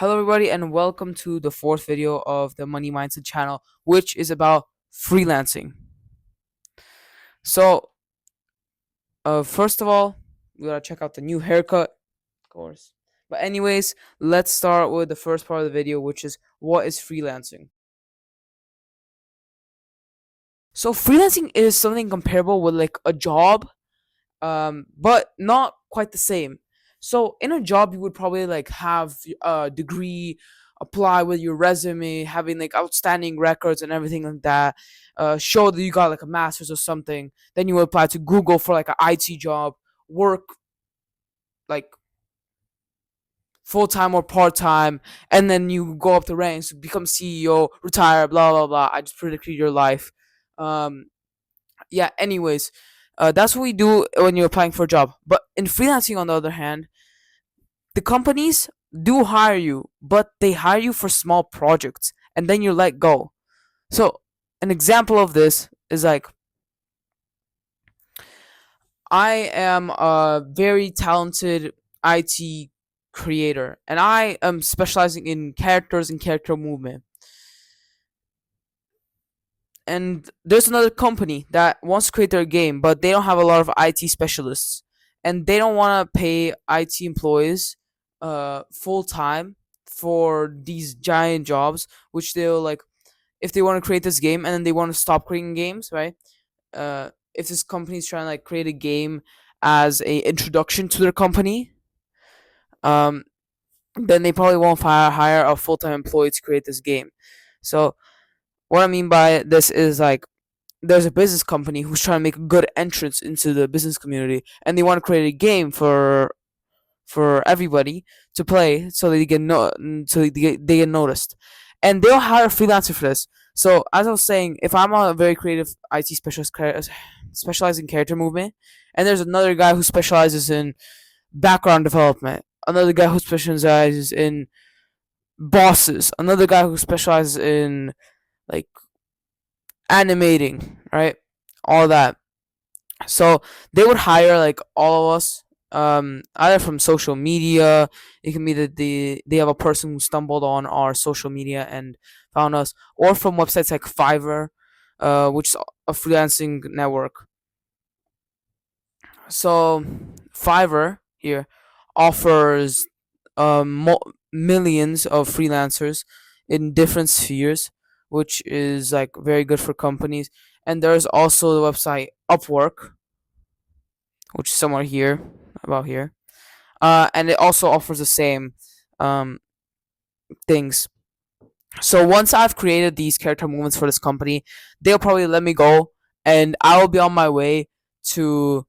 Hello, everybody, and welcome to the fourth video of the Money Mindset channel, which is about freelancing. So, first of all, we gotta check out the new haircut, of course. But, anyways, let's start with the first part of the video, which is what is freelancing. So, freelancing is something comparable with like a job, but not quite the same. So in a job, you would probably like have a degree, apply with your resume, having like outstanding records and everything like that. Show that you got like a master's or something. Then you apply to Google for like an IT job, work like full time or part time, and then you go up the ranks, become CEO, retire, blah blah blah. I just predicted your life. Um, yeah. Anyways, that's what we do when you're applying for a job. But in freelancing, on the other hand, the companies do hire you, but they hire you for small projects and then you're let go. So, an example of this is like I am a very talented IT creator and I am specializing in characters and character movement. And there's another company that wants to create their game, but they don't have a lot of IT specialists and they don't want to pay IT employees full time for these giant jobs, which they'll like if they want to create this game and then they want to stop creating games, right? If this company is trying to like create a game as a introduction to their company, um, then they probably won't hire a full time employee to create this game. So what I mean by this is like there's a business company who's trying to make a good entrance into the business community and they want to create a game for everybody to play so they get they get noticed and they'll hire a freelancer for this. So as I was saying, if I'm a very creative IT specialist specializing in character movement, and there's another guy who specializes in background development, another guy who specializes in bosses, another guy who specializes in like animating, right? All that. So they would hire like all of us, either from social media. It can be that they have a person who stumbled on our social media and found us, or from websites like Fiverr, which is a freelancing network. So Fiverr here offers millions of freelancers in different spheres, which is like very good for companies. And there's also the website Upwork, which is somewhere here, about here. And it also offers the same um, things. So once I've created these character movements for this company, they'll probably let me go, and I will be on my way to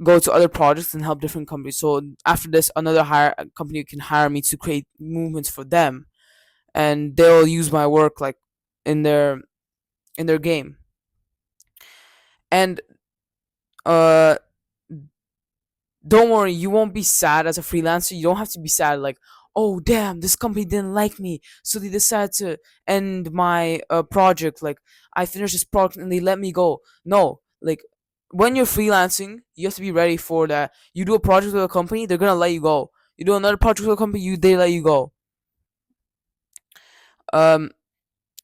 go to other projects and help different companies. So after this, another hire company can hire me to create movements for them, and they'll use my work like in their in their game. And uh don't worry, you won't be sad as a freelancer. You don't have to be sad like, oh damn, this company didn't like me, so they decided to end my project. Like I finished this project and they let me go. No, like when you're freelancing, you have to be ready for that. You do a project with a company, they're gonna let you go. You do another project with a company, they let you go. Um,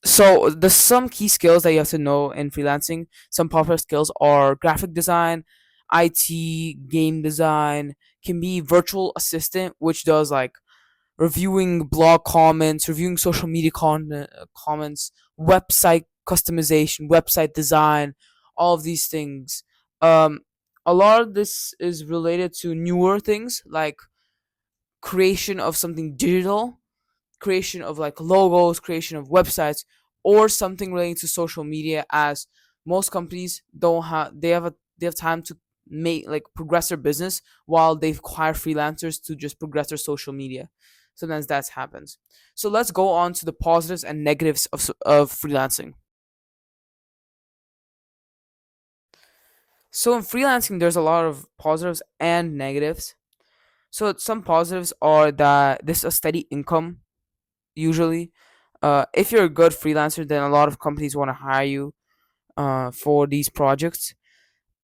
so there's some key skills that you have to know in freelancing. Some popular skills are graphic design, IT, game design, can be virtual assistant, which does like reviewing blog comments, reviewing social media comments, website customization, website design, all of these things. Um, a lot of this is related to newer things like creation of something digital, creation of like logos, creation of websites, or something relating to social media. As most companies don't have, they have time to make like progress their business while they hire freelancers to just progress their social media. Sometimes that happens. So let's go on to the positives and negatives of freelancing. So in freelancing, there's a lot of positives and negatives. So some positives are that this is a steady income usually. If you're a good freelancer, then a lot of companies want to hire you for these projects,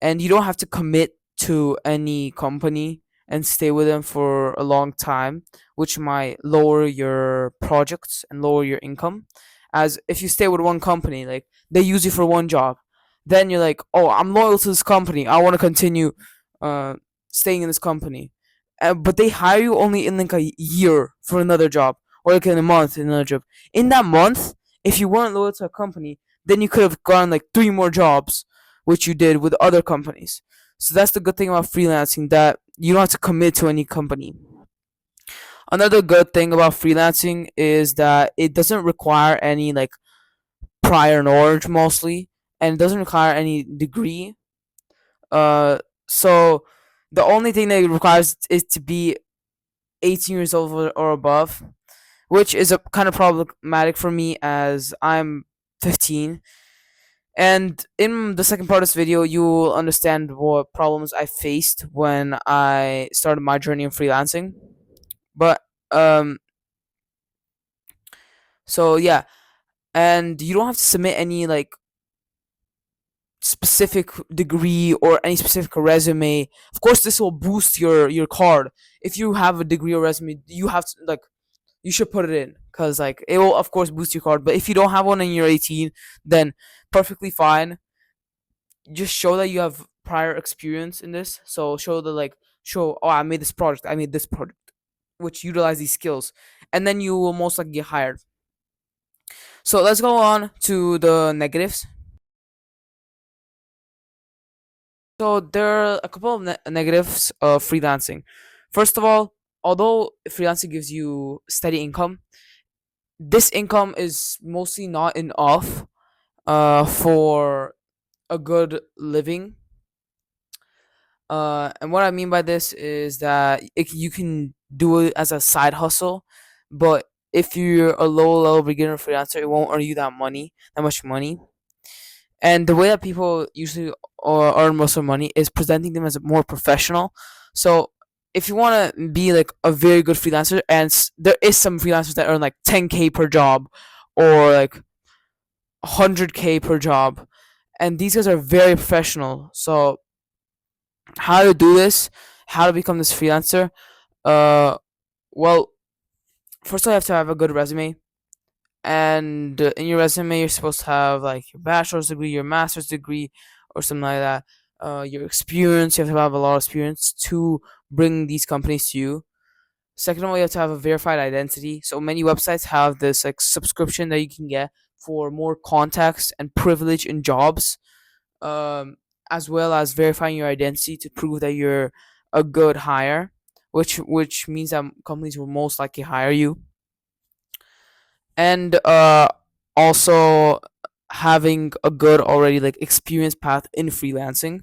and you don't have to commit to any company, and stay with them for a long time, which might lower your projects and lower your income. As if you stay with one company, like they use you for one job, then you're like, oh, I'm loyal to this company. I want to continue uh, staying in this company. But they hire you only in like a year for another job, or like in a month in another job. In that month, if you weren't loyal to a company, then you could have gone like three more jobs, which you did with other companies. So that's the good thing about freelancing, that you don't have to commit to any company. Another good thing about freelancing is that it doesn't require any like prior knowledge mostly, and it doesn't require any degree. Uh, so the only thing that it requires is to be 18 years old or above, which is a kind of problematic for me as I'm 15. And in the second part of this video, you will understand what problems I faced when I started my journey in freelancing. But um, so yeah, and you don't have to submit any like specific degree or any specific resume. Of course, this will boost your card. If you have a degree or resume, you have to like you should put it in, because like it will of course boost your card. But if you don't have one and you're 18, then perfectly fine. Just show that you have prior experience in this. So show the like show, oh, I made this product, which utilize these skills, and then you will most likely get hired. So let's go on to the negatives. So there are a couple of negatives of freelancing. First of all, although freelancing gives you steady income, this income is mostly not enough for a good living. And what I mean by this is that you can do it as a side hustle, but if you're a low level beginner freelancer, it won't earn you that much money. And the way that people usually earn most of their money is presenting them as more professional. So if you want to be like a very good freelancer, and there is some freelancers that earn like 10K per job, or like 100K per job, and these guys are very professional. So how to do this, how to become this freelancer, uh well, first I have to have a good resume. And in your resume you're supposed to have like your bachelor's degree, your master's degree, or something like that. Your experience, you have to have a lot of experience to bring these companies to you. Second of all, you have to have a verified identity. So many websites have this like subscription that you can get for more context and privilege in jobs, um, as well as verifying your identity to prove that you're a good hire, which means that companies will most likely hire you. And also having a good already like experience path in freelancing.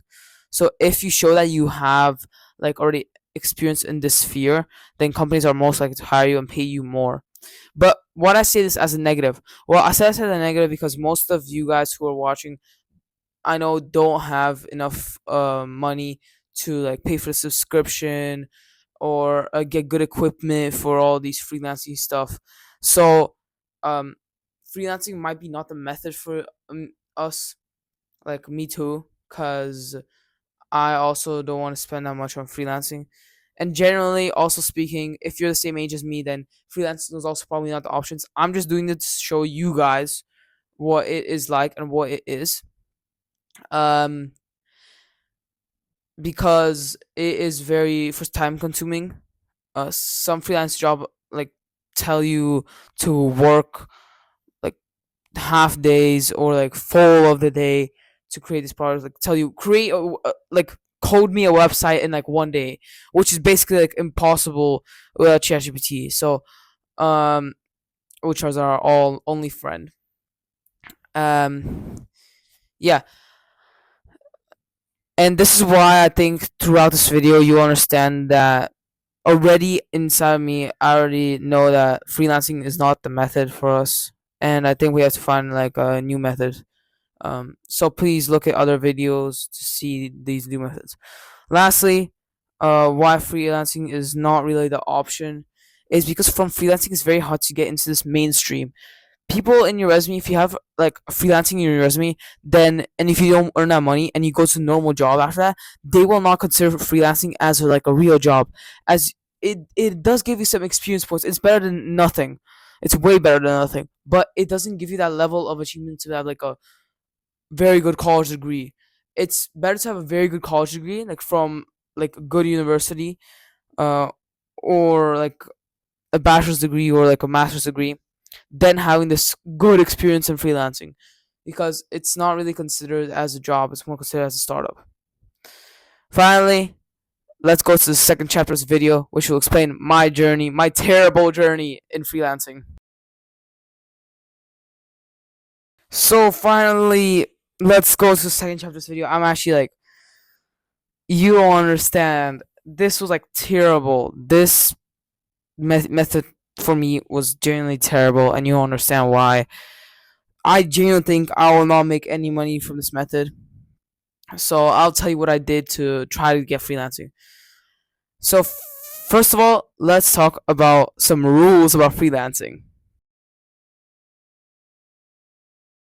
So if you show that you have like already experience in this sphere, then companies are most likely to hire you and pay you more. But what I say this as a negative, well, I said a negative because most of you guys who are watching, I know, don't have enough money to like pay for the subscription, or get good equipment for all these freelancing stuff. So um freelancing might be not the method for us, like me too, because I also don't want to spend that much on freelancing. And generally, also speaking, if you're the same age as me, then freelancing is also probably not the options. I'm just doing this to show you guys what it is like and what it is. Um, because it is very first time consuming. Some freelance job like tell you to work like half days or like full of the day to create this product. Like tell you create like code me a website in like one day, which is basically like impossible without ChatGPT. So which is our all only friend. Um, yeah, and this is why I think throughout this video you understand that already inside of me, I already know that freelancing is not the method for us, and I think we have to find like a new method. So please look at other videos to see these new methods. Lastly, why freelancing is not really the option is because from freelancing it's very hard to get into this mainstream. people in your resume, if you have like freelancing in your resume, then and if you don't earn that money and you go to a normal job after that, they will not consider freelancing as like a real job. As it does give you some experience points. It's better than nothing. It's way better than nothing, but it doesn't give you that level of achievement to have like a very good college degree. It's better to have a very good college degree, like from like a good university, uh, or like a bachelor's degree or like a master's degree, than having this good experience in freelancing, because it's not really considered as a job. It's more considered as a startup. Finally, let's go to the second chapter of this video, which will explain my journey, my terrible journey in freelancing. So finally, let's go to the second chapter of this video. I'm actually like, you don't understand. This was like terrible. This method for me was genuinely terrible, and you don't understand why. I genuinely think I will not make any money from this method. So I'll tell you what I did to try to get freelancing. So first of all, let's talk about some rules about freelancing.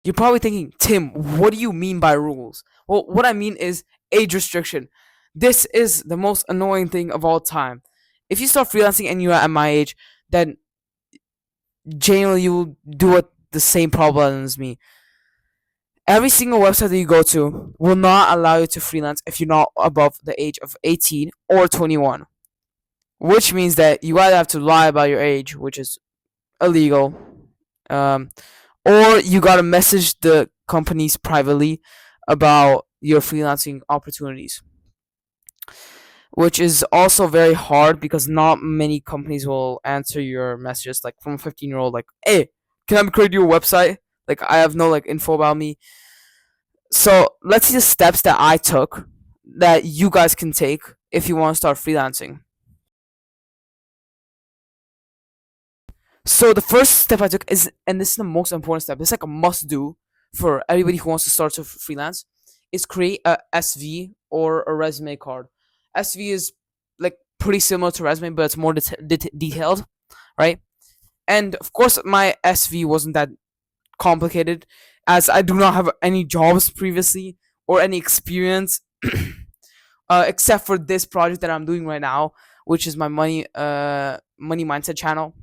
You're probably thinking, Tim, what do you mean by rules? Well, what I mean is age restriction. This is the most annoying thing of all time. If you start freelancing and you're at my age, then generally you will do it the same problem as me. Every single website that you go to will not allow you to freelance if you're not above the age of 18 or 21, which means that you either have to lie about your age, which is illegal, um, or you gotta message the companies privately about your freelancing opportunities, which is also very hard because not many companies will answer your messages. Like from a 15-year-old, like, hey, can I create you a website? Like I have no like info about me. So let's see the steps that I took that you guys can take if you want to start freelancing. So the first step I took is, and this is the most important step, it's like a must do for everybody who wants to start to freelance, is create a SV or a resume card. SV is like pretty similar to resume, but it's more detailed, right? And of course, my SV wasn't that complicated, as I do not have any jobs previously or any experience, except for this project that I'm doing right now, which is my money mindset channel.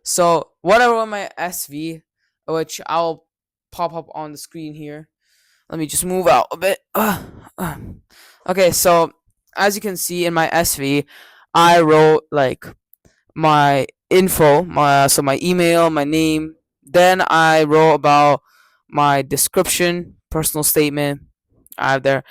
So what I wrote my SV, which I'll pop up on the screen here. Let me just move out a bit. Okay, so as you can see in my SV, I wrote like my info, my email, my name. Then I wrote about my description, personal statement. I have there.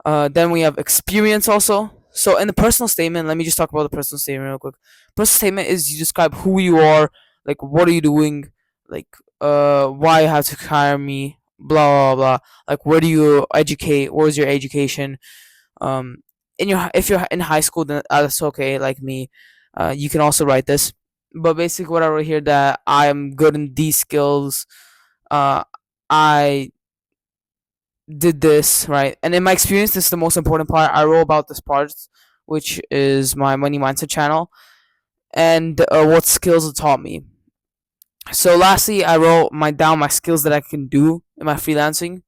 Then we have experience also. So in the personal statement, let me just talk about the personal statement real quick. Personal statement is you describe who you are, like what are you doing, like why you have to hire me, blah blah blah. Like where do you educate? What was your education? In your if you're in high school, then that's okay. Like me, you can also write this. But basically, what I wrote here that I am good in these skills. Uh, I did this right, and in my experience, this is the most important part. I wrote about this part, which is my money mindset channel, and what skills it taught me. So lastly, I wrote my skills that I can do in my freelancing,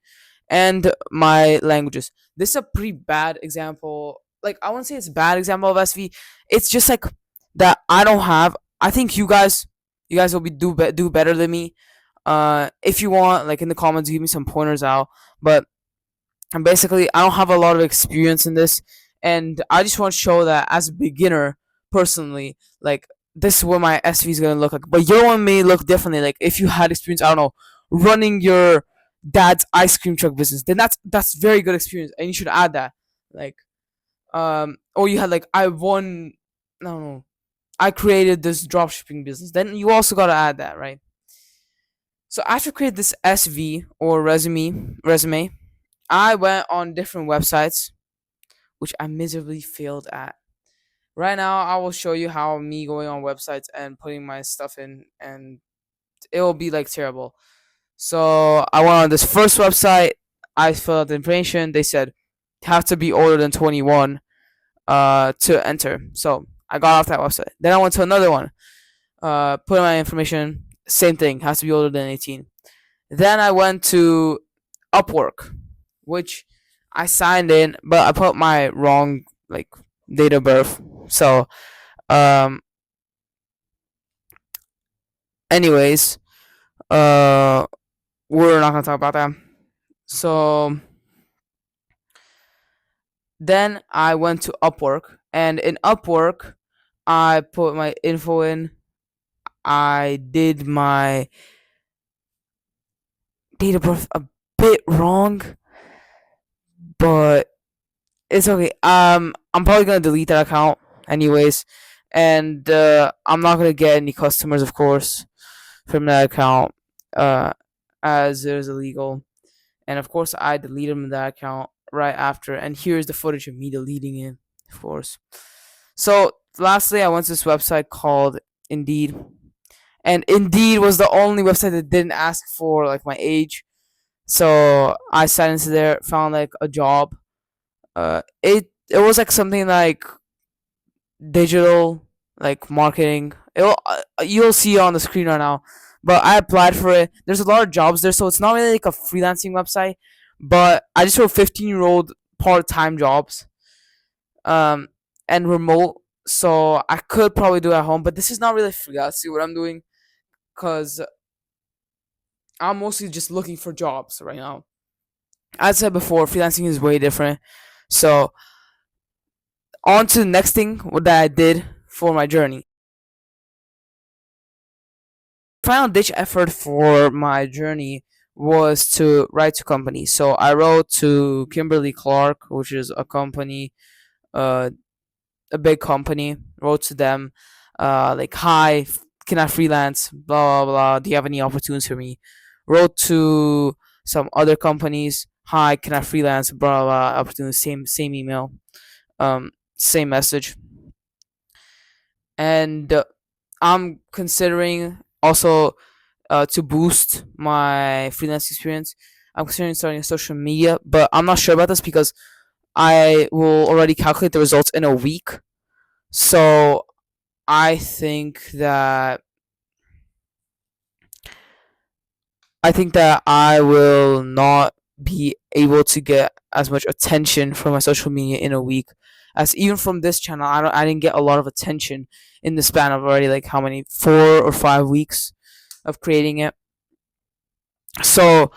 and my languages. This is a pretty bad example. Like I wouldn't say it's a bad example of SV. It's just like that I don't have. I think you guys will do better than me. If you want, like in the comments, give me some pointers out. But and basically, I don't have a lot of experience in this, and I just want to show that as a beginner, personally, like this is what my SV is gonna look like. But your one may look differently. Like if you had experience, I don't know, running your dad's ice cream truck business, then that's very good experience, and you should add that. Like, or you had like I won, I don't know, I created this dropshipping business, then you also gotta add that, right? So after create this SV or resume, I went on different websites, which I miserably failed at. Right now, I will show you how me going on websites and putting my stuff in, and it will be like terrible. So I went on this first website. I filled out the information. They said have to be older than 21 to enter. So I got off that website. Then I went to another one. Put in my information. Same thing, has to be older than 18. Then I went to Upwork, which I signed in, but I put my wrong like date of birth. So, um, anyways, uh, we're not gonna talk about that. So then I went to Upwork, and in Upwork, I put my info in. I did my date of birth a bit wrong, but it's okay. I'm probably gonna delete that account anyways, and I'm not gonna get any customers, of course, from that account, uh, as it is illegal. And of course, I deleted that account right after. And here's the footage of me deleting it, of course. So lastly, I went to this website called Indeed, and Indeed was the only website that didn't ask for like my age. So I sat into there, found like a job. It was like something like digital, like marketing. You'll see it on the screen right now. But I applied for it. There's a lot of jobs there, so it's not really like a freelancing website. But I just wrote 15-year-old part-time jobs, um, and remote. So I could probably do it at home, but this is not really freelancing what I'm doing, cause I'm mostly just looking for jobs right now. As I said before, freelancing is way different. So on to the next thing that I did for my journey. Final ditch effort for my journey was to write to companies. So I wrote to Kimberly Clark, which is a company, uh, a big company. Wrote to them, like, "Hi, can I freelance? Blah blah blah. Do you have any opportunities for me?" Wrote to some other companies. "Hi, can I freelance? Blah blah. Opportunities." Same email. Same message. And I'm considering also, to boost my freelance experience. I'm considering starting a social media, but I'm not sure about this because I will already calculate the results in a week. So I think that I will not be able to get as much attention from my social media in a week, as even from this channel I didn't get a lot of attention in the span of already like how many 4 or 5 weeks of creating it. So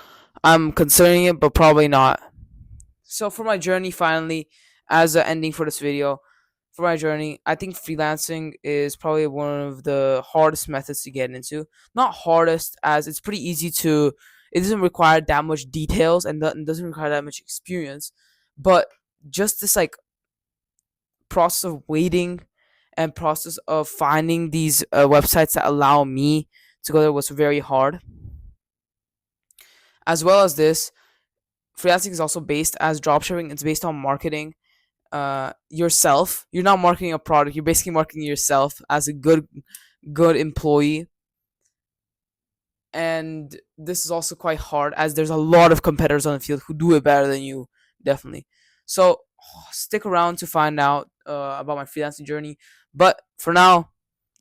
I'm considering it, but probably not. So for my journey, finally, as an ending for this video, for my journey, I think freelancing is probably one of the hardest methods to get into. Not hardest, as it's pretty easy to. It doesn't require that much details and doesn't require that much experience, but just this like process of waiting and process of finding these websites that allow me to go there was very hard. As well as this, freelancing is also based as dropshipping. It's based on marketing yourself. You're not marketing a product. You're basically marketing yourself as a good employee. And this is also quite hard as there's a lot of competitors on the field who do it better than you, definitely. So stick around to find out about my freelancing journey. But for now,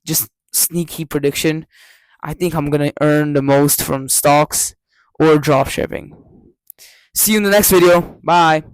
just sneaky prediction. I think I'm gonna earn the most from stocks or dropshipping. See you in the next video. Bye.